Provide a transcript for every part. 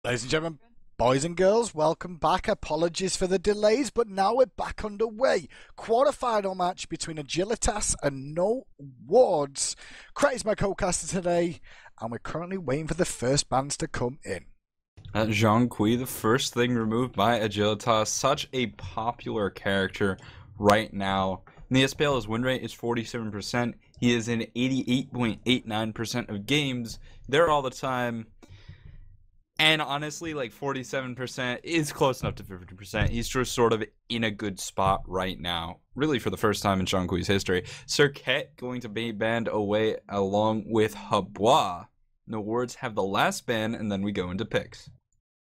Ladies and gentlemen, boys and girls, welcome back. Apologies for the delays, but now we're back underway. Quarter-final match between Agilitas and No Wards. Craig is my co-caster today, and we're currently waiting for the first bands to come in. Jean Kui, the first thing removed by Agilitas, such a popular character right now. In the SPL, his win rate is 47%. He is in 88.89% of games. There all the time. And honestly, like 47% is close enough to 50%. He's just sort of in a good spot right now. Really, for the first time in Jean Kui's history. Cirquet going to be banned away along with hi-rez. No words have the last ban, and then we go into picks.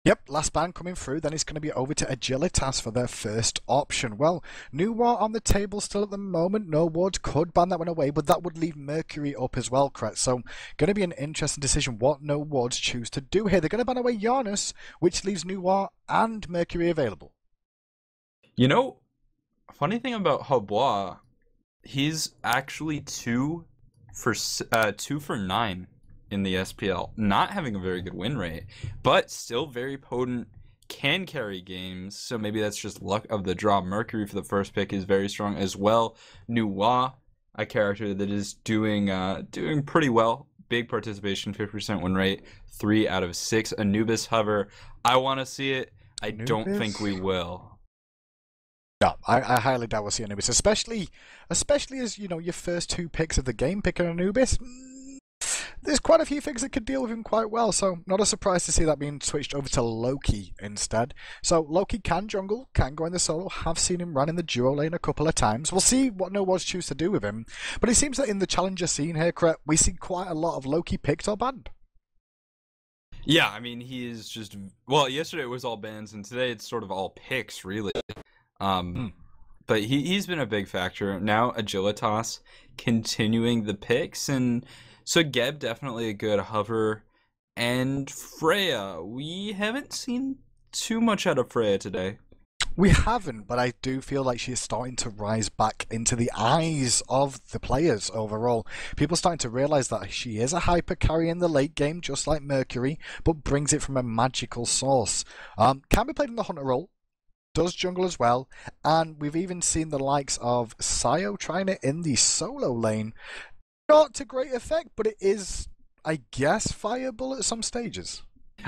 Yep, last ban coming through, then it's going to be over to Agilitas for their first option. Well, New War on the table still at the moment. No Wards could ban that one away, but that would leave Mercury up as well, correct? So, going to be an interesting decision what No Wards choose to do here. They're going to ban away Janus, which leaves New War and Mercury available. You know, funny thing about hi-rez, he's actually 2 for 9 in the SPL, not having a very good win rate, but still very potent, can carry games, so maybe that's just luck of the draw. Mercury for the first pick is very strong as well. Nuwa, a character that is doing pretty well. Big participation, 50% win rate, 3 out of 6. Anubis hover, I want to see it. I don't think we will. No, I highly doubt we'll see Anubis, especially as, you know, your first 2 picks of the game picking Anubis. There's quite a few things that could deal with him quite well, so not a surprise to see that being switched over to Loki instead. So Loki can jungle, can go in the solo, have seen him run in the duo lane a couple of times. We'll see what No Wards choose to do with him, but it seems that in the challenger scene here, correct, we see quite a lot of Loki picked or banned. Yeah, I mean, he is just, well, yesterday it was all bans, and today it's sort of all picks, really. But he's been a big factor. Now Agilitas continuing the picks, and so Geb definitely a good hover, and Freya. We haven't seen too much out of Freya today. We haven't, but I do feel like she is starting to rise back into the eyes of the players overall. People are starting to realise that she is a hyper carry in the late game, just like Mercury, but brings it from a magical source. Can be played in the hunter role, does jungle as well, and we've even seen the likes of Sayo trying it in the solo lane. Not to great effect, but it is, I guess, viable at some stages.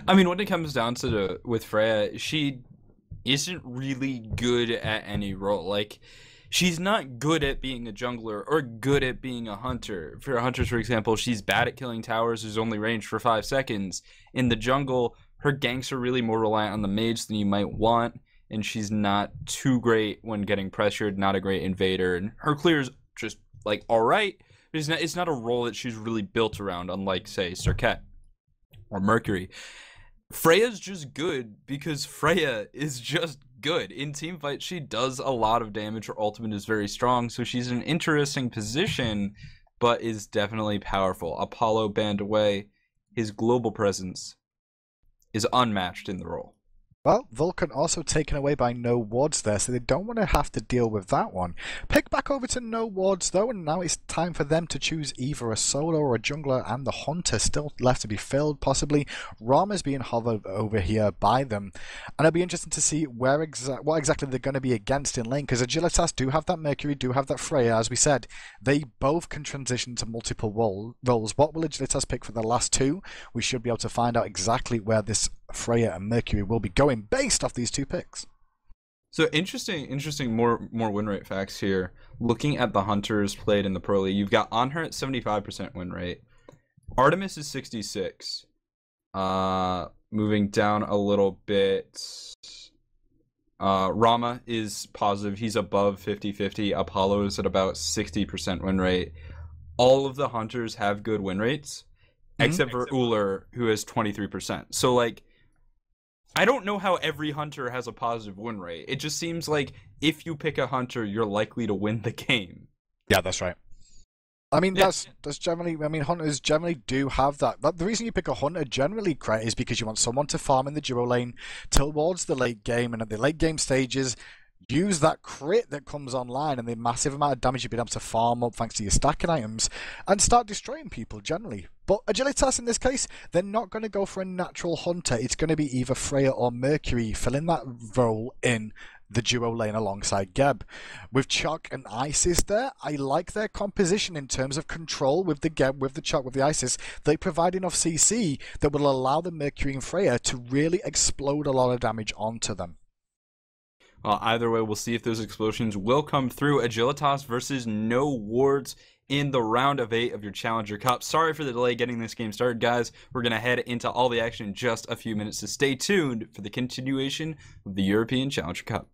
I mean, when it comes down to with Freya, she isn't really good at any role. Like, she's not good at being a jungler or good at being a hunter. For hunters, for example, she's bad at killing towers whose only range for 5 seconds. In the jungle, her ganks are really more reliant on the mage than you might want, and she's not too great when getting pressured, not a great invader, and her clear's just, like, alright. It's not a role that she's really built around, unlike, say, Cirquet or Mercury. Freya's just good because Freya is just good. In teamfight, she does a lot of damage. Her ultimate is very strong, so she's in an interesting position, but is definitely powerful. Apollo banned away. His global presence is unmatched in the role. Well, Vulcan also taken away by No Wards there, so they don't want to have to deal with that one. Pick back over to No Wards though, and now it's time for them to choose either a solo or a jungler, and the hunter still left to be filled, possibly. Rama's being hovered over here by them, and it'll be interesting to see what exactly they're going to be against in lane, because Agilitas do have that Mercury, do have that Freya, as we said. They both can transition to multiple roles. What will Agilitas pick for the last 2? We should be able to find out exactly where this Freya and Mercury will be going based off these 2 picks. So interesting more win rate facts here. Looking at the hunters played in the Pro League, you've got Anhur at 75% win rate. Artemis is 66. Moving down a little bit. Rama is positive. He's above 50-50. Apollo is at about 60% win rate. All of the hunters have good win rates, except for Uller, who has 23%. So, like, I don't know how every hunter has a positive win rate. It just seems like if you pick a hunter, you're likely to win the game. Yeah, that's right. I mean, that's generally, I mean, hunters generally do have that. The reason you pick a hunter generally, Cret, is because you want someone to farm in the duo lane towards the late game, and at the late game stages, use that crit that comes online and the massive amount of damage you've been able to farm up thanks to your stacking items and start destroying people generally. But Agilitas in this case, they're not going to go for a natural hunter. It's going to be either Freya or Mercury filling that role in the duo lane alongside Geb. With Chuck and Isis there, I like their composition in terms of control with the Geb, with the Chuck, with the Isis. They provide enough CC that will allow the Mercury and Freya to really explode a lot of damage onto them. Well, either way, we'll see if those explosions will come through. Agilitas versus No Wards in the round of 8 of your Challenger Cup. Sorry for the delay getting this game started, guys. We're going to head into all the action in just a few minutes, so stay tuned for the continuation of the European Challenger Cup.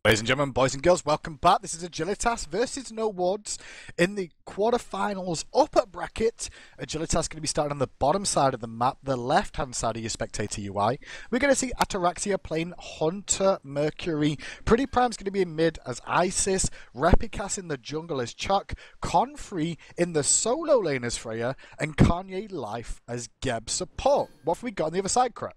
Ladies and gentlemen, boys and girls, welcome back. This is Agilitas versus No Wards in the quarterfinals upper bracket. Agilitas going to be starting on the bottom side of the map, the left-hand side of your spectator UI. We're going to see Ataraxia playing Hunter Mercury. Pretty Prime's going to be in mid as Isis, Repicas in the jungle as Chuck, Confrey in the solo lane as Freya, and Kanye Life as Geb support. What have we got on the other side, Crap?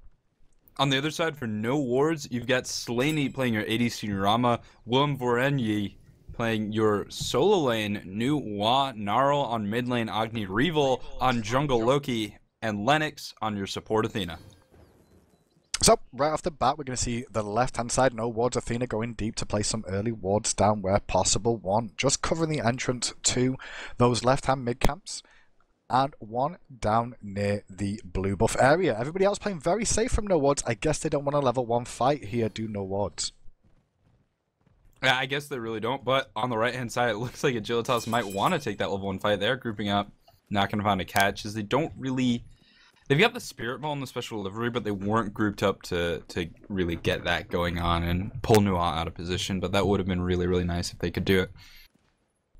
On the other side, for No Wards, you've got Slaney playing your ADC Rama, Willem Vorenyi playing your solo lane, Nu Wa, Gnarl on mid lane, Agni Revel on jungle Loki, and Lennox on your support Athena. So, right off the bat, we're going to see the left-hand side, No Wards, Athena going deep to play some early wards down where possible. One, just covering the entrance to those left-hand mid-camps. And one down near the blue buff area. Everybody else playing very safe from No Wards. I guess they don't want a level 1 fight here, do No Wards? Yeah, I guess they really don't, but on the right-hand side, it looks like Agilitas might want to take that level 1 fight. They're grouping up, not going to find a catch, as they don't really... They've got the Spirit Ball and the Special Delivery, but they weren't grouped up to really get that going on and pull Nua out of position, but that would have been really, really nice if they could do it.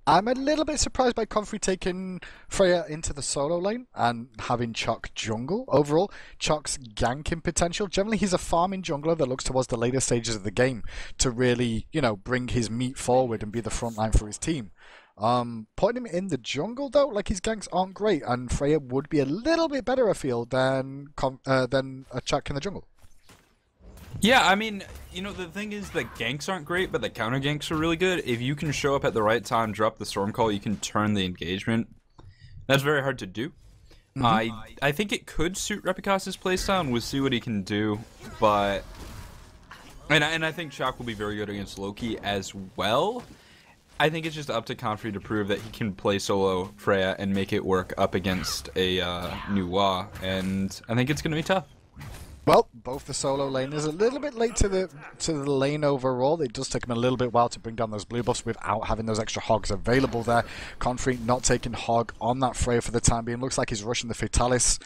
I'm a little bit surprised by Confrey taking Freya into the solo lane and having Chuck jungle. Overall, Chuck's ganking potential. Generally, he's a farming jungler that looks towards the later stages of the game to really, you know, bring his meat forward and be the front line for his team. Putting him in the jungle, though, like his ganks aren't great, and Freya would be a little bit better afield than a Chuck in the jungle. Yeah, I mean, you know, the thing is that ganks aren't great, but the counter ganks are really good. If you can show up at the right time, drop the storm call, you can turn the engagement. That's very hard to do. I think it could suit Repicas's playstyle, and we'll see what he can do. But and I think Chuck will be very good against Loki as well. I think it's just up to Confrey to prove that he can play solo Freya and make it work up against a Nu Wa, and I think it's going to be tough. Well, both the solo laners a little bit late to the lane overall. It does take them a little bit while to bring down those blue buffs without having those extra hogs available there. Confrey not taking hog on that Freya for the time being. Looks like he's rushing the Fatalis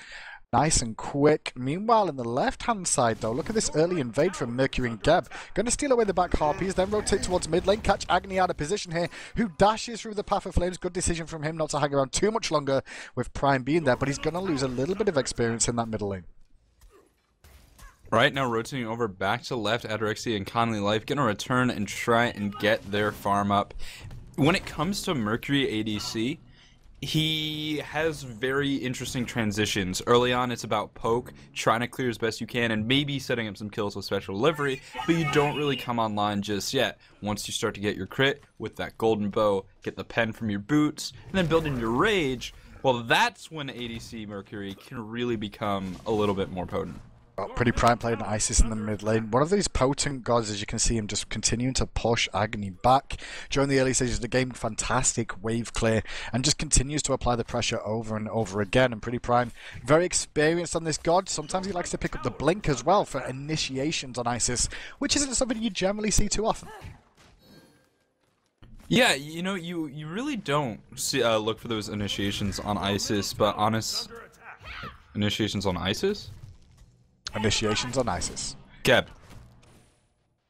nice and quick. Meanwhile, in the left-hand side, though, look at this early invade from Mercury and Geb. Going to steal away the back Harpies, then rotate towards mid lane, catch Agni out of position here, who dashes through the Path of Flames. Good decision from him not to hang around too much longer with Prime being there, but he's going to lose a little bit of experience in that middle lane. Right now, rotating over back to left, Ataraxia and Conley Life going to return and try and get their farm up. When it comes to Mercury ADC, he has very interesting transitions. Early on, it's about poke, trying to clear as best you can, and maybe setting up some kills with special delivery, but you don't really come online just yet. Once you start to get your crit with that golden bow, get the pen from your boots, and then build in your rage, well, that's when ADC Mercury can really become a little bit more potent. Pretty Prime playing Isis in the mid lane. One of these potent gods, as you can see him just continuing to push Agni back. During the early stages of the game, fantastic wave clear, and just continues to apply the pressure over and over again. And Pretty Prime, very experienced on this god. Sometimes he likes to pick up the blink as well for initiations on Isis, which isn't something you generally see too often. Yeah, you know, you really don't see, look for those initiations on Isis, but initiations on Isis? Initiations on Isis. Geb.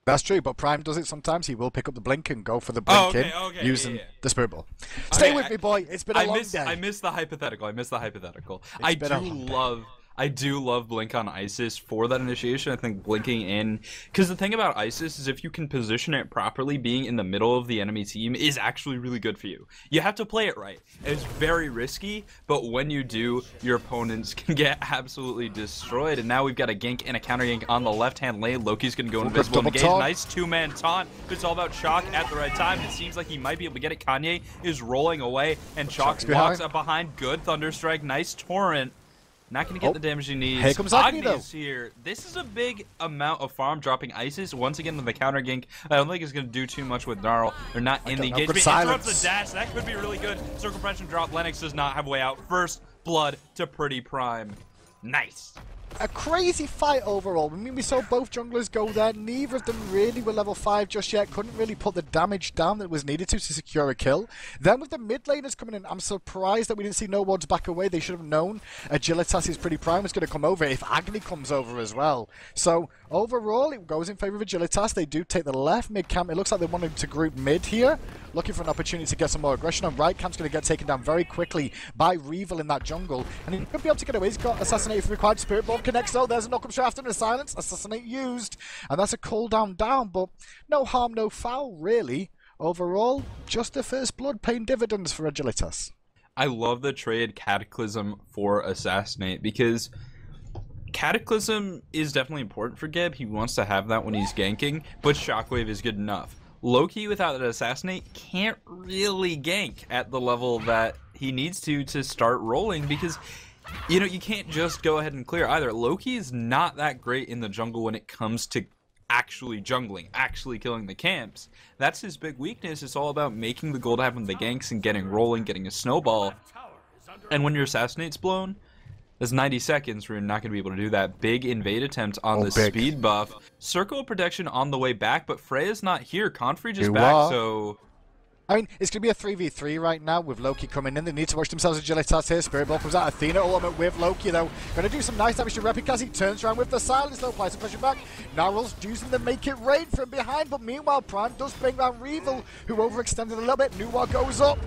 That's true, but Prime does it sometimes. He will pick up the blink and go for the blink using the Spirit Ball. Stay with me, boy. It's been a long day. I missed the hypothetical. I I do love Blink on Isis for that initiation. I think blinking in, because the thing about Isis is if you can position it properly, being in the middle of the enemy team is actually really good for you. You have to play it right. It's very risky, but when you do, your opponents can get absolutely destroyed. And now we've got a gank and a counter gank on the left-hand lane. Loki's going to go invisible. Engage. Nice two-man taunt. It's all about Chalk at the right time. It seems like he might be able to get it. Kanye is rolling away, and Chalk walks up behind. Good Thunderstrike. Nice Torrent. Not going to get the damage he needs. Here comes Agni's here. This is a big amount of farm dropping Isis. Once again, the counter gank. I don't think it's going to do too much with Gnarl. They're not in the engagement. Interrupts the dash. That could be really good. Circle Compression drop. Lennox does not have a way out. First blood to Pretty Prime. Nice. A crazy fight overall. I mean, we saw both junglers go there. Neither of them really were level 5 just yet. Couldn't really put the damage down that was needed to secure a kill. Then with the mid laners coming in, I'm surprised that we didn't see No Wards back away. They should have known Agilitas' Pretty Prime was going to come over if Agni comes over as well. So overall, it goes in favor of Agilitas. They do take the left mid camp. It looks like they wanted to group mid here, looking for an opportunity to get some more aggression on. Right camp's going to get taken down very quickly by Revel in that jungle, and he could be able to get away. He's got Assassinate for required. Spirit Ball connects though. There's a knock-up shot after the silence. Assassinate used, and that's a cooldown down, but no harm, no foul really. Overall, just the first blood paying dividends for Agilitas. I love the trade Cataclysm for Assassinate, because Cataclysm is definitely important for Geb. He wants to have that when he's ganking, but Shockwave is good enough. Loki without an Assassinate can't really gank at the level that he needs to start rolling, because you know, you can't just go ahead and clear either. Loki is not that great in the jungle when it comes to actually jungling, actually killing the camps. That's his big weakness. It's all about making the gold happen, the ganks, and getting rolling, getting a snowball. And when your Assassinate's blown, there's 90 seconds where you're not going to be able to do that. Big invade attempt on the speed buff. Circle of protection on the way back, but Freya's not here. Confrey just back, so... I mean, it's going to be a 3v3 right now with Loki coming in. They need to watch themselves Agilitas here. Spirit Ball comes out. Athena ultimate with Loki, though. Going to do some nice damage to Repik as he turns around with the silence, though. Applies some pressure back. Narrow's using the make it rain from behind, but meanwhile, Prime does bring down Revel, who overextended a little bit. Nuwa goes up.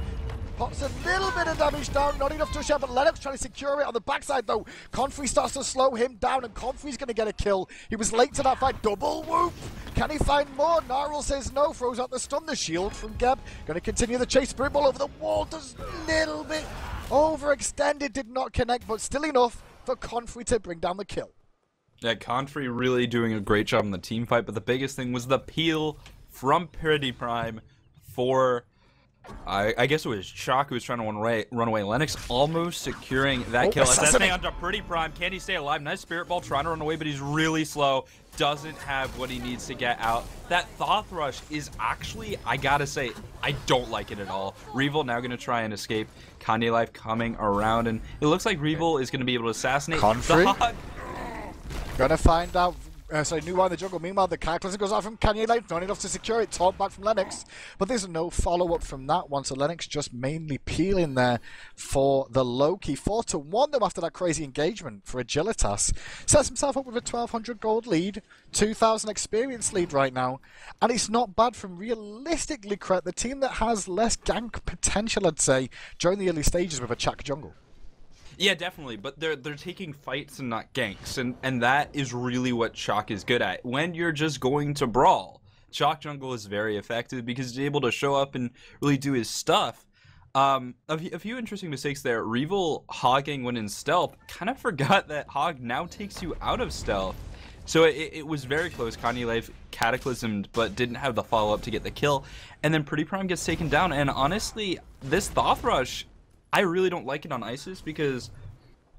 Pops a little bit of damage down, not enough to share, but Lennox trying to secure it on the backside though. Confrey starts to slow him down, and Confrey's going to get a kill. He was late to that fight. Double whoop! Can he find more? Gnarl says no, throws out the stun. The shield from Geb. Going to continue the chase. Spirit Ball over the wall, does a little bit overextended, did not connect, but still enough for Confrey to bring down the kill. Yeah, Confrey really doing a great job in the team fight, but the biggest thing was the peel from Pretty Prime for... I guess it was Chalk who was trying to run away. Lennox almost securing that kill. Assassinate onto Pretty Prime. Can he stay alive? Nice Spirit Ball trying to run away, but he's really slow. Doesn't have what he needs to get out. That Thoth Rush is actually, I gotta say, I don't like it at all. Revel now going to try and escape. Kanye Life coming around, and it looks like Revel is going to be able to assassinate. Confrey? Gonna find out. Nuwa in the jungle. Meanwhile, the Cataclysm goes out from Kanye Life. Not enough to secure it. Taunt back from Lennox. But there's no follow-up from that one. So Lennox just mainly peeling there for the Loki. 4-1 though after that crazy engagement for Agilitas. Sets himself up with a 1,200 gold lead. 2,000 experience lead right now. And it's not bad from realistically correct. The team that has less gank potential, I'd say, during the early stages with a Chak jungle. Yeah, definitely, but they're taking fights and not ganks, and that is really what Chalk is good at. When you're just going to brawl, Chalk jungle is very effective because he's able to show up and really do his stuff. A few interesting mistakes there. Revel hogging when in stealth, kind of forgot that Hog now takes you out of stealth. So it was very close. Kanye Life cataclysmed, but didn't have the follow-up to get the kill. And then Pretty Prime gets taken down, and honestly, this Thoth Rush... I really don't like it on Isis because,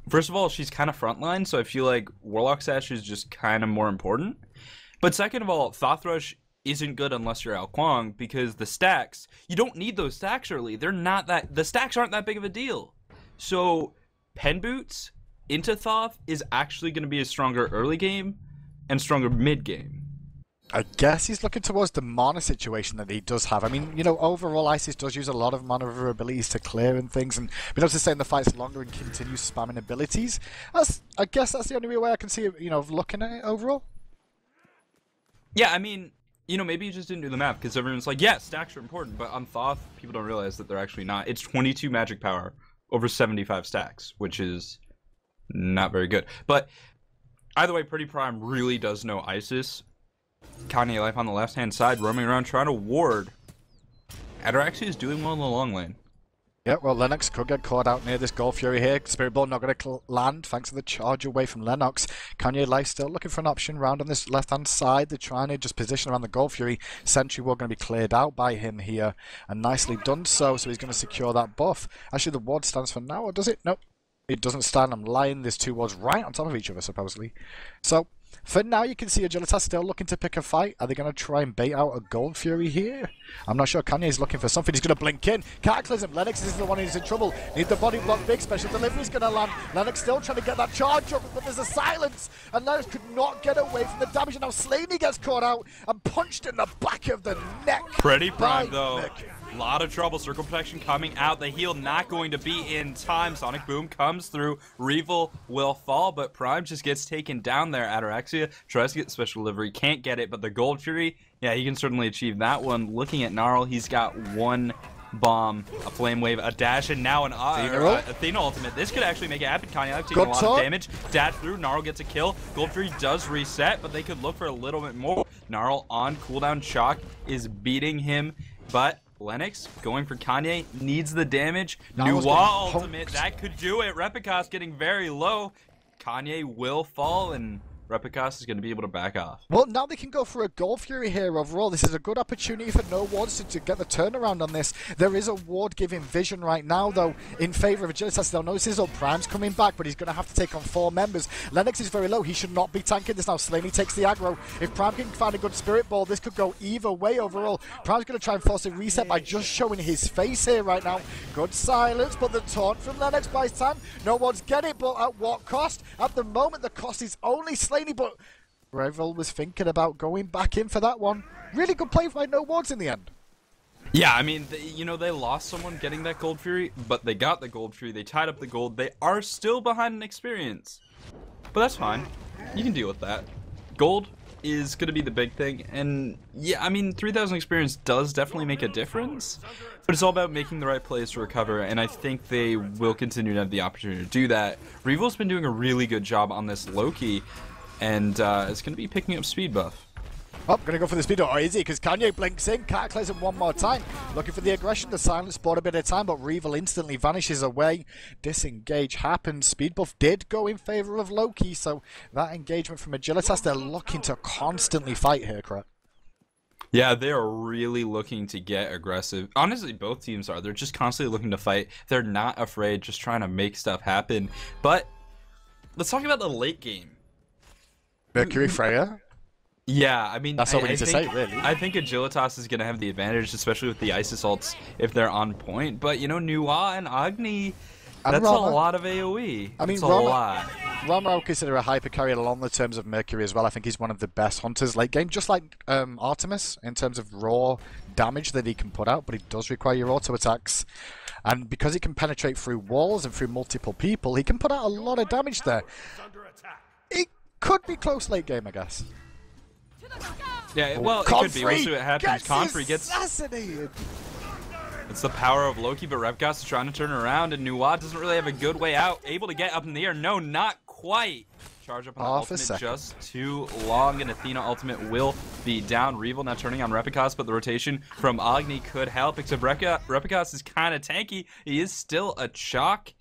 first of all, she's kind of frontline, so I feel like Warlock Sash is just kind of more important. But second of all, Thoth Rush isn't good unless you're Al Kwang because the stacks, you don't need those stacks early. They're not that, the stacks aren't that big of a deal. So Pen Boots into Thoth is actually going to be a stronger early game and stronger mid game. I guess he's looking towards the mana situation that he does have. I mean, you know, overall Isis does use a lot of mana of her abilities to clear and things, and being able to stay in the fights longer and continue spamming abilities. I guess that's the only way I can see it, you know, looking at it overall. Yeah, I mean, you know, maybe you just didn't do the math because everyone's like, yeah, stacks are important, but on Thoth, people don't realize that they're actually not. It's 22 magic power over 75 stacks, which is Not very good. But either way, Pretty Prime really does know ISIS. Kanye Life on the left-hand side, roaming around trying to ward. Ataraxia is doing well in the long lane. Yeah, well, Lennox could get caught out near this Gold Fury here. Spirit Ball not going to land thanks to the charge away from Lennox. Kanye Life still looking for an option round on this left-hand side. They're trying to just position around the Gold Fury. Sentry Ward going to be cleared out by him here, and nicely done so. So he's going to secure that buff. Actually, the ward stands for now, or does it? Nope. It doesn't stand. I'm lying. There's two wards right on top of each other, supposedly. So, for now, you can see Agilitas still looking to pick a fight. Are they going to try and bait out a Gold Fury here? I'm not sure. Kanye's looking for something. He's going to blink in. Cataclysm. Lennox is the one who's in trouble. Need the body block big. Special delivery's going to land. Lennox still trying to get that charge up, but there's a silence. And Lennox could not get away from the damage. And now Slaney gets caught out and punched in the back of the neck. Pretty Prime, though. A lot of trouble. Circle protection coming out. The heal not going to be in time. Sonic Boom comes through. Revel will fall, but Prime just gets taken down there. Ataraxia tries to get special delivery. Can't get it, but the Gold Fury, yeah, he can certainly achieve that one. Looking at Gnarl, he's got one bomb, a flame wave, a dash, and now an Athena ultimate. This could actually make it happen. Kanye taking a lot of damage. Dash through. Gnarl gets a kill. Gold Fury does reset, but they could look for a little bit more. Gnarl on cooldown. Shock is beating him, but Lennox going for Kanye, needs the damage. Nuwa ultimate, that could do it. Repicas getting very low. Kanye will fall, and Repicas is going to be able to back off. Well, now they can go for a Gold Fury here overall. This is a good opportunity for no wards to get the turnaround on this. There is a ward giving vision right now, though, in favor of Agilitas. They'll notice his Prime's coming back, but he's going to have to take on 4 members. Lennox is very low. He should not be tanking this now. Slaney takes the aggro. If Prime can find a good Spirit Ball, this could go either way overall. Prime's going to try and force a reset by just showing his face here right now. Good silence, but the taunt from Lennox buys time. No one's get it, but at what cost? At the moment, the cost is only Slaney, but Revel was thinking about going back in for that one. Really good play by no wards in the end. Yeah, I mean, they lost someone getting that Gold Fury, but they got the Gold Fury. They tied up the gold. They are still behind in experience. But that's fine. You can deal with that. Gold is going to be the big thing. And yeah, I mean, 3,000 experience does definitely make a difference. But it's all about making the right plays to recover, and I think they will continue to have the opportunity to do that. Revel's been doing a really good job on this Loki, and it's going to be picking up speed buff. Oh, going to go for the speed, or is he? Because Kanye blinks in, Cataclysm one more time. Looking for the aggression, the silence bought a bit of time, but Revel instantly vanishes away. Disengage happens. Speed buff did go in favor of Loki, so that engagement from Agilitas, they're looking to constantly fight here, correct? Yeah, they are really looking to get aggressive. Honestly, both teams are. They're just constantly looking to fight. They're not afraid, just trying to make stuff happen. But let's talk about the late game. Mercury Freya? Yeah, I mean, that's all we need to say, really. I think Agilitas is going to have the advantage, especially with the Isis ults, if they're on point. But, Nuwa and Agni, that's a lot of AoE. I mean, Rama I would consider a hyper carry along the terms of Mercury as well. I think he's one of the best hunters late game, just like Artemis in terms of raw damage that he can put out, but he does require your auto attacks. And because he can penetrate through walls and through multiple people, he can put out a lot of damage there. It could be close late game, I guess. Yeah, well, it could be. We'll see what happens. Confrey gets assassinated. It's the power of Loki, but Repgas is trying to turn around, and Nuwa doesn't really have a good way out. Able to get up in the air. No, not quite. Charge up on the ultimate just too long, and Athena ultimate will be down. Revel now turning on Repicas, but the rotation from Agni could help, except Repicas is kind of tanky. He is still a chalk,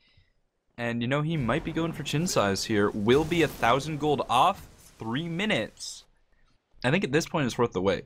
and he might be going for chin size here. Will be 1,000 gold off 3 minutes. I think at this point it's worth the wait.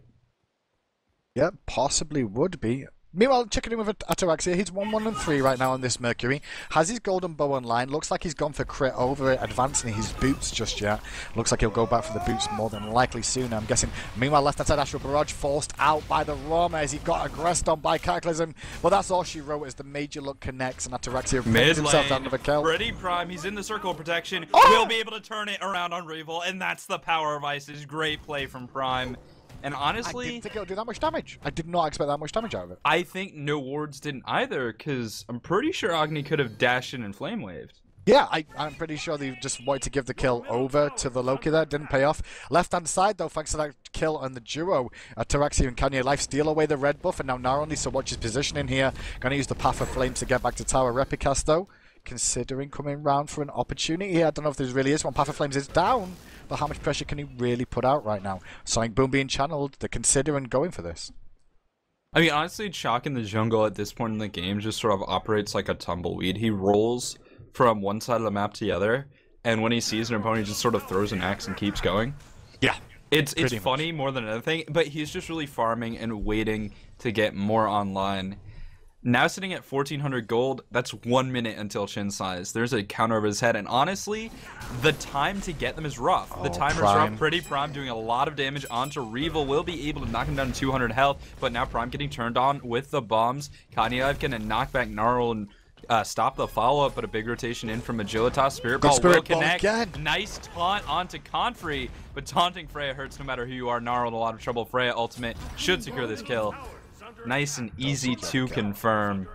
Yeah, possibly would be. Meanwhile, checking in with Ataraxia, he's 1-1-3 right now on this Mercury. Has his golden bow online. Looks like he's gone for crit over advancing his boots just yet. Looks like he'll go back for the boots more than likely soon, I'm guessing. Meanwhile, left hand side Astral Barrage forced out by the Roma as he got aggressed on by Cataclysm. But that's all she wrote as the major look connects, and Ataraxia brings himself down to the kill. Pretty Prime, he's in the circle of protection. Will be able to turn it around on Revel, and that's the power of Isis. Great play from Prime. And honestly, I didn't think it would do that much damage. I did not expect that much damage out of it. I think no wards didn't either, because I'm pretty sure Agni could have dashed in and flame waved. Yeah, I'm pretty sure they just wanted to give the kill over to the Loki there. Didn't pay off. Left-hand side, though, thanks to that kill on the duo, Ataraxia and Kanye Life steal away the red buff, and now Naro needs to watch his positioning here. Going to use the Path of Flames to get back to Tower. Repicas, though, considering coming round for an opportunity here. I don't know if there really is one. Path of Flames is down, but how much pressure can he really put out right now? Sonic Boom being channeled, they're considering going for this. I mean, honestly, Chalk in the jungle at this point in the game just sort of operates like a tumbleweed. He rolls from one side of the map to the other, and when he sees an opponent, he just sort of throws an axe and keeps going. Yeah. It's funny more than anything, but he's just really farming and waiting to get more online. Now sitting at 1,400 gold, that's 1 minute until chin size. There's a counter over his head, and honestly, the time to get them is rough. The timer's rough. Pretty Prime doing a lot of damage onto Revel. Will be able to knock him down to 200 health, but now Prime getting turned on with the bombs. Kanyev can knock back Gnarl and stop the follow-up, but a big rotation in from Agilitas. Spirit Ball will connect. Nice taunt onto Confrey, but taunting Freya hurts no matter who you are. Gnarl in a lot of trouble. Freya ultimate should secure this kill. Nice and easy to confirm.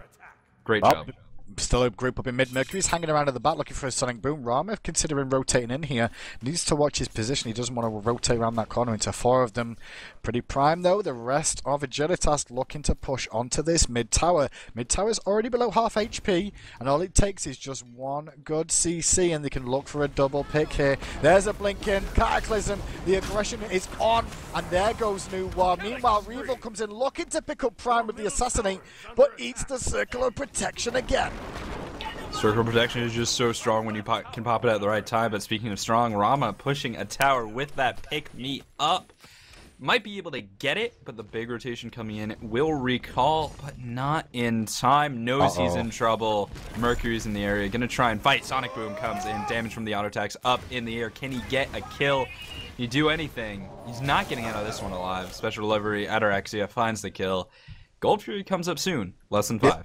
Great job. Still a group up in mid. Mercury's hanging around at the back looking for a Sonic Boom. Rama considering rotating in here. Needs to watch his position. He doesn't want to rotate around that corner into 4 of them. Pretty Prime though. The rest of Agilitas looking to push onto this mid tower. Mid tower's already below half HP, and all it takes is just one good CC and they can look for a double pick here. There's a blinking Cataclysm. The aggression is on, and there goes New War. Meanwhile, Revel comes in looking to pick up Prime with the Assassinate, but eats the Circle of Protection again. Circle Protection is just so strong when you can pop it at the right time. But speaking of strong, Rama pushing a tower with that pick me up. Might be able to get it, but the big rotation coming in will recall, but not in time. Knows he's in trouble. Mercury's in the area, gonna try and fight. Sonic Boom comes in, damage from the auto attacks up in the air. Can he get a kill? You do anything. He's not getting out of this one alive. Special delivery, Ataraxia finds the kill. Gold Fury comes up soon, less than 5.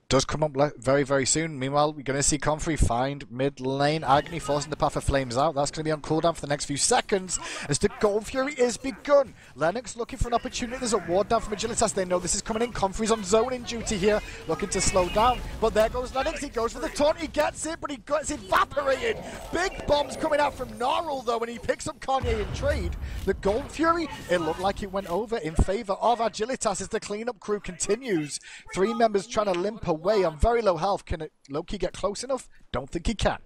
Does come up very, very soon. Meanwhile, we're going to see Comfrey find mid lane. Agony forcing the Path of Flames out. That's going to be on cooldown for the next few seconds as the Gold Fury is begun. Lennox looking for an opportunity. There's a ward down from Agilitas. They know this is coming in. Comfrey's on zoning duty here, looking to slow down. But there goes Lennox. He goes for the taunt. He gets it, but he gets evaporated. Big bombs coming out from Gnarl, though, and he picks up Kanye in trade. The Gold Fury, it looked like it went over in favor of Agilitas as the cleanup crew continues. 3 members trying to limp away on very low health. Can Loki get close enough? Don't think he can.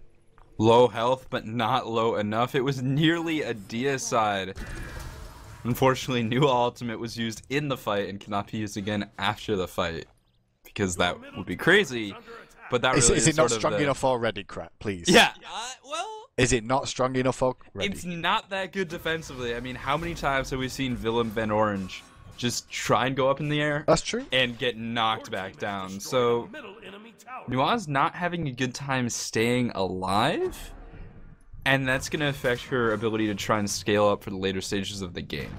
Low health, but not low enough. It was nearly a deicide. Unfortunately, new ultimate was used in the fight and cannot be used again after the fight, because that would be crazy. But that really is it not strong enough already, crap? Please. Yeah. Well. Is it not strong enough already? It's not that good defensively. I mean, how many times have we seen Willem Van Orange just try and go up in the air? That's true. And get knocked back down. So Nua's not having a good time staying alive, and that's going to affect her ability to try and scale up for the later stages of the game.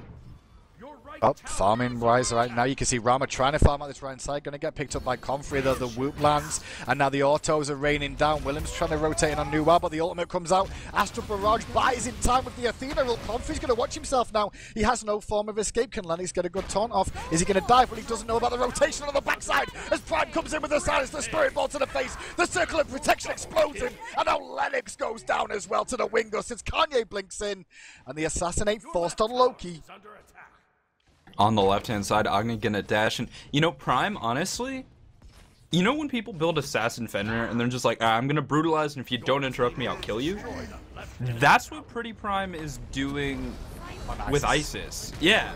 Farming wise right now, you can see Rama trying to farm out this right side, going to get picked up by Comfrey, though the whoop lands, and now the autos are raining down. Williams trying to rotate in on Nuwa, but the ultimate comes out. Astral Barrage buys in time with the Athena. Well, Comfrey's going to watch himself now. He has no form of escape. Can Lennox get a good taunt off? Is he going to dive? Well, he doesn't know about the rotation on the backside as Prime comes in with the silence, the Spirit Ball to the face. The Circle of Protection explodes in, and now Lennox goes down as well to the Wingo since Kanye blinks in, and the Assassinate forced on Loki. On the left-hand side, Agni gonna dash, and you know, Prime, honestly, you know when people build Assassin Fenrir and they're just like, I'm gonna brutalize, and if you don't interrupt me, I'll kill you? That's what Pretty Prime is doing with Isis. Yeah.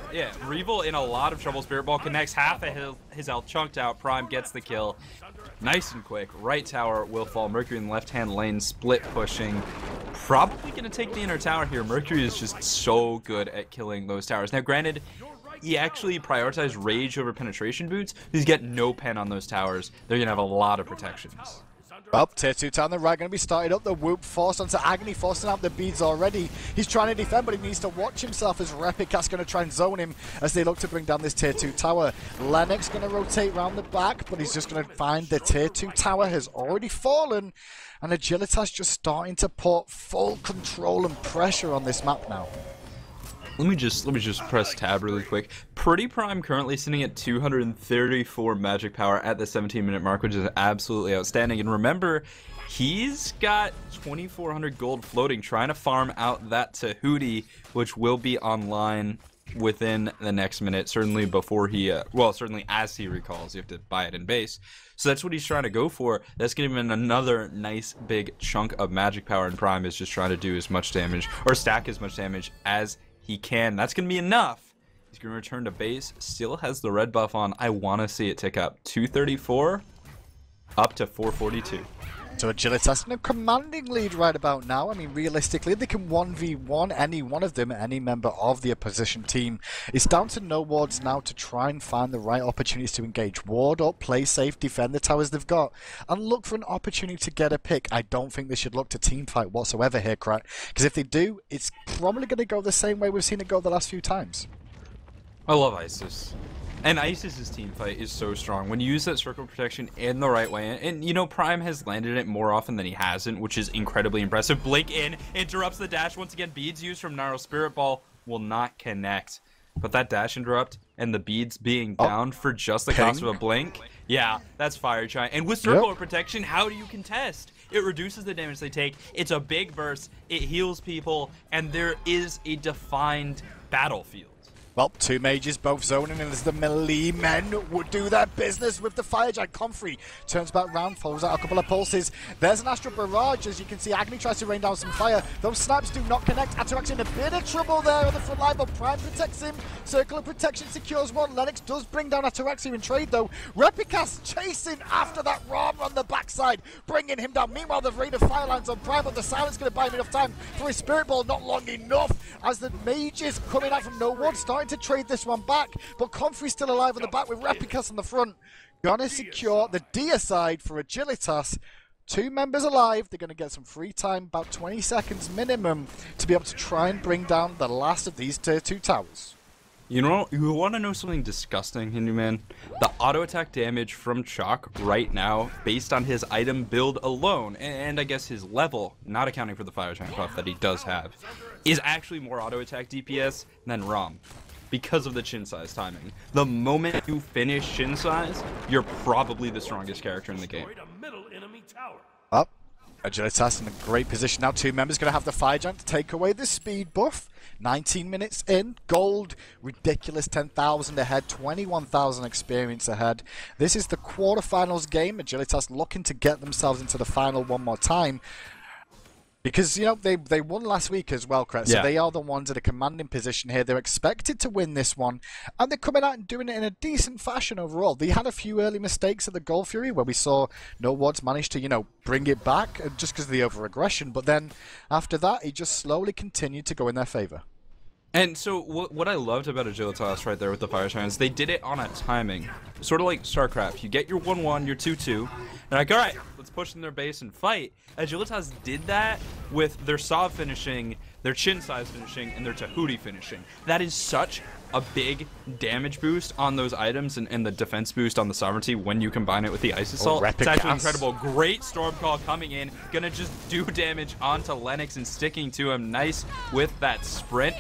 Revel in a lot of trouble. Spirit Ball connects, half of his health chunked out. Prime gets the kill. Nice and quick. Right tower will fall. Mercury in the left-hand lane, split pushing. Probably gonna take the inner tower here. Mercury is just so good at killing those towers. Now, granted, he actually prioritized Rage over Penetration Boots. He's got no pen on those towers. They're going to have a lot of protections. Up, tier 2 town, the right going to be started up. The whoop forced onto Agony, forcing out the beads already. He's trying to defend, but he needs to watch himself as Repicat's going to try and zone him as they look to bring down this tier 2 tower. Lennox going to rotate round the back, but he's just going to find the tier 2 tower has already fallen. And Agilitas just starting to put full control and pressure on this map now. Let me just press tab really quick. Pretty Prime currently sitting at 234 magic power at the 17-minute mark, which is absolutely outstanding. And remember, he's got 2,400 gold floating, trying to farm out that Tahuti, which will be online within the next minute, certainly before he, well, certainly as he recalls. You have to buy it in base. So that's what he's trying to go for. That's going to give him another nice big chunk of magic power, and Prime is just trying to do as much damage, or stack as much damage as he can. That's going to be enough. He's going to return to base, still has the red buff on. I want to see it tick up 234 up to 442. So Agilitas in a commanding lead right about now. I mean, realistically, they can 1v1 any one of them, any member of the opposition team. It's down to no wards now to try and find the right opportunities to engage. Ward up, play safe, defend the towers they've got, and look for an opportunity to get a pick. I don't think they should look to teamfight whatsoever here, Crack, because if they do, it's probably going to go the same way we've seen it go the last few times. I love Isis. And Isis's team fight is so strong. When you use that circle protection in the right way, and you know, Prime has landed it more often than he hasn't, which is incredibly impressive. Blink in, interrupts the dash. Once again, beads used from Gnarl Spirit Ball will not connect. But that dash interrupt and the beads being down for just the cost of a blink, yeah, that's Fire Giant. And with circle protection, how do you contest? It reduces the damage they take. It's a big burst. It heals people, and there is a defined battlefield. Well, two mages both zoning, and as the melee men would do their business with the Fire Giant. Comfrey turns back round, follows out a couple of pulses. There's an Astral Barrage, as you can see. Agni tries to rain down some fire. Those snipes do not connect. Ataraxia in a bit of trouble there on the front line, but Prime protects him. Circle of Protection secures one. Lennox does bring down Ataraxia in trade, though. Repicas chasing after that Ram on the backside, bringing him down. Meanwhile, the Raid of Firelines on Prime, but the Silence going to buy him enough time for his Spirit Ball. Not long enough, as the mages coming out from no one, starting to trade this one back, but Comfrey's still alive on the back with Repicas on the front. Gonna secure the deicide for Agilitas. Two members alive. They're going to get some free time, about 20 seconds minimum, to be able to try and bring down the last of these tier 2 towers. You know, you want to know something disgusting, Hindu Man? The auto attack damage from Chalk right now, based on his item build alone, and I guess his level, not accounting for the Fire Giant buff that he does have, is actually more auto attack DPS than Rom, because of the chin size timing. The moment you finish chin size, you're probably the strongest character in the game. Up. Agilitas in a great position now. Two members going to have the Fire Giant to take away the speed buff. 19 minutes in. Gold, ridiculous 10,000 ahead. 21,000 experience ahead. This is the quarterfinals game. Agilitas looking to get themselves into the final one more time. Because, you know, they won last week as well, Cret. So they are the ones in a commanding position here. They're expected to win this one. And they're coming out and doing it in a decent fashion overall. They had a few early mistakes at the Gold Fury where we saw No Wards manage to, you know, bring it back just because of the over-aggression. But then after that, he just slowly continued to go in their favor. And so what I loved about Agilitas right there with the Fire Giants, they did it on a timing. Sort of like StarCraft. You get your 1-1, your 2-2, and like, alright, let's push in their base and fight. Agilitas did that with their Sov finishing, their Chin Size finishing, and their Tahuti finishing. That is such a big damage boost on those items and the defense boost on the Sovereignty when you combine it with the Ice Assault. It's actually incredible. Great Storm Call coming in. Gonna just do damage onto Lennox and sticking to him. Nice with that sprint.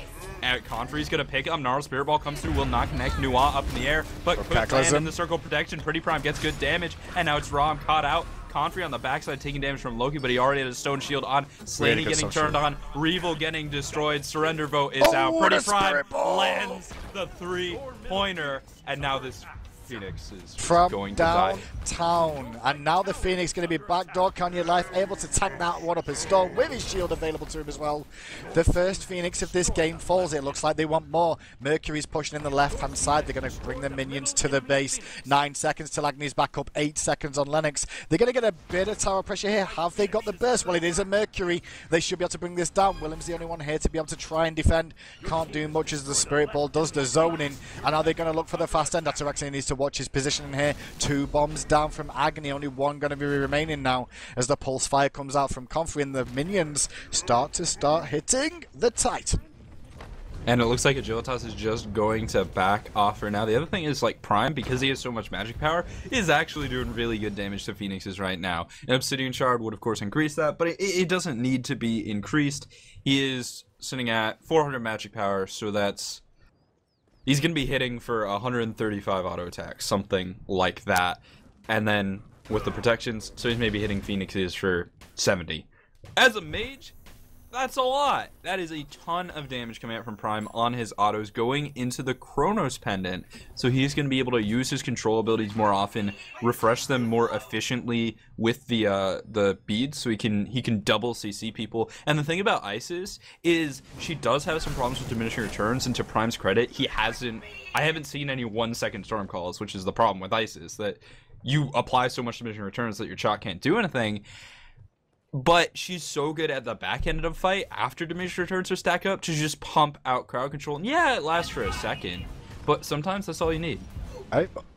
Confrey's gonna pick up. Gnarl Spirit Ball comes through, will not connect. Nuwa up in the air, but could land in the circle protection. Pretty Prime gets good damage, and now it's Rom caught out. Confrey on the backside taking damage from Loki, but he already had a stone shield on. Slaney getting turned on. Revel getting destroyed. Surrender vote is out. Pretty Prime lands the 3-pointer, and now this Phoenix is going to die. Downtown. And now the Phoenix going to be backdoor Kanye Life, able to tag that one up as Storm with his shield available to him as well. The first Phoenix of this game falls. It looks like they want more. Mercury's pushing in the left-hand side. They're going to bring the minions to the base. 9 seconds till Agni's back up. 8 seconds on Lennox. They're going to get a bit of tower pressure here. Have they got the burst? Well, it is a Mercury. They should be able to bring this down. Willem's the only one here to be able to try and defend. Can't do much as the Spirit Ball does the zoning. And are they going to look for the fast end? Ataraxia needs to watch his position in here. 2 bombs down from Agni, only 1 going to be remaining now as the pulse fire comes out from Comfrey and the minions start hitting the Titan. And it looks like Agilitas is just going to back off for now. The other thing is, like, Prime, because he has so much magic power, is actually doing really good damage to Phoenixes right now. An Obsidian Shard would, of course, increase that, but it doesn't need to be increased. He is sitting at 400 magic power, so that's... He's going to be hitting for 135 auto attacks, something like that. And then with the protections, so he's maybe hitting Phoenixes for 70. As a mage, That's a lot. That is a ton of damage coming out from Prime on his autos going into the Chronos pendant. So he's going to be able to use his control abilities more often, refresh them more efficiently with the beads, so he can double CC people. And the thing about Isis is she does have some problems with diminishing returns, and to Prime's credit, I haven't seen any 1-second storm calls, which is the problem with Isis, that you apply so much diminishing returns that your shot can't do anything. But she's so good at the back end of the fight after diminished returns are stacked up to just pump out crowd control. And yeah, it lasts for a second, but sometimes that's all you need.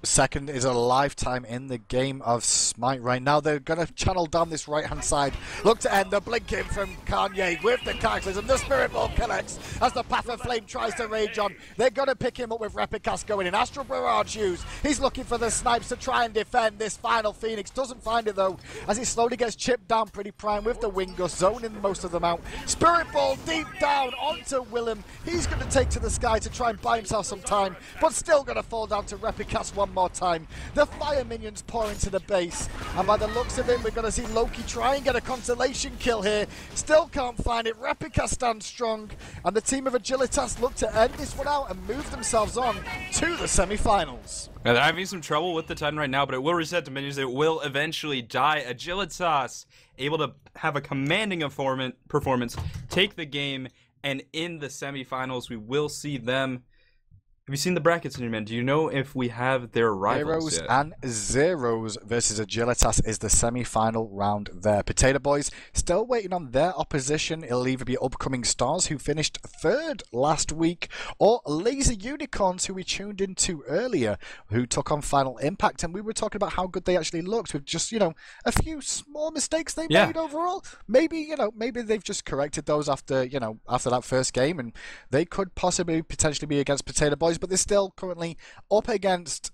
Second is a lifetime in the game of Smite right now. They're going to channel down this right-hand side. Look to end the blinking from Kanye with the Cataclysm. The Spirit Ball connects as the Path of Flame tries to rage on. They're going to pick him up with Replicas going in. Astral Barrage used. He's looking for the snipes to try and defend this final Phoenix. Doesn't find it though, as he slowly gets chipped down pretty prime with the Wing Gust, zoning most of them out. Spirit Ball deep down onto Willem. He's going to take to the sky to try and buy himself some time, but still going to fall down to Replicas one more time. The fire minions pour into the base, and by the looks of it, we're going to see Loki try and get a consolation kill here. Still can't find it. Replica stands strong, and the team of Agilitas look to end this one out and move themselves on to the semi-finals. Now, they're having some trouble with the Titan right now, but it will reset to minions. It will eventually die. Agilitas able to have a commanding performance, take the game, and in the semifinals, we will see them. Have you seen the brackets, man? hi-rez? Do you know if we have their rivals yet? And Zeros versus Agilitas is the semi-final round there. Potato Boys still waiting on their opposition. It'll either be Upcoming Stars, who finished third last week, or Laser Unicorns, who we tuned into earlier, who took on Final Impact. And we were talking about how good they actually looked with just, a few small mistakes they made overall. Maybe, maybe they've just corrected those after that first game, and they could potentially be against Potato Boys. But they're still currently up against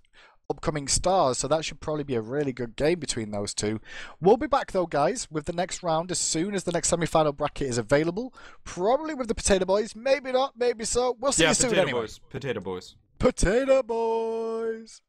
Upcoming Stars, so that should probably be a really good game between those two. We'll be back though, guys, with the next round as soon as the next semi-final bracket is available. Probably with the Potato Boys, maybe not, maybe so. We'll see you soon anyway. Potato Boys. Potato Boys.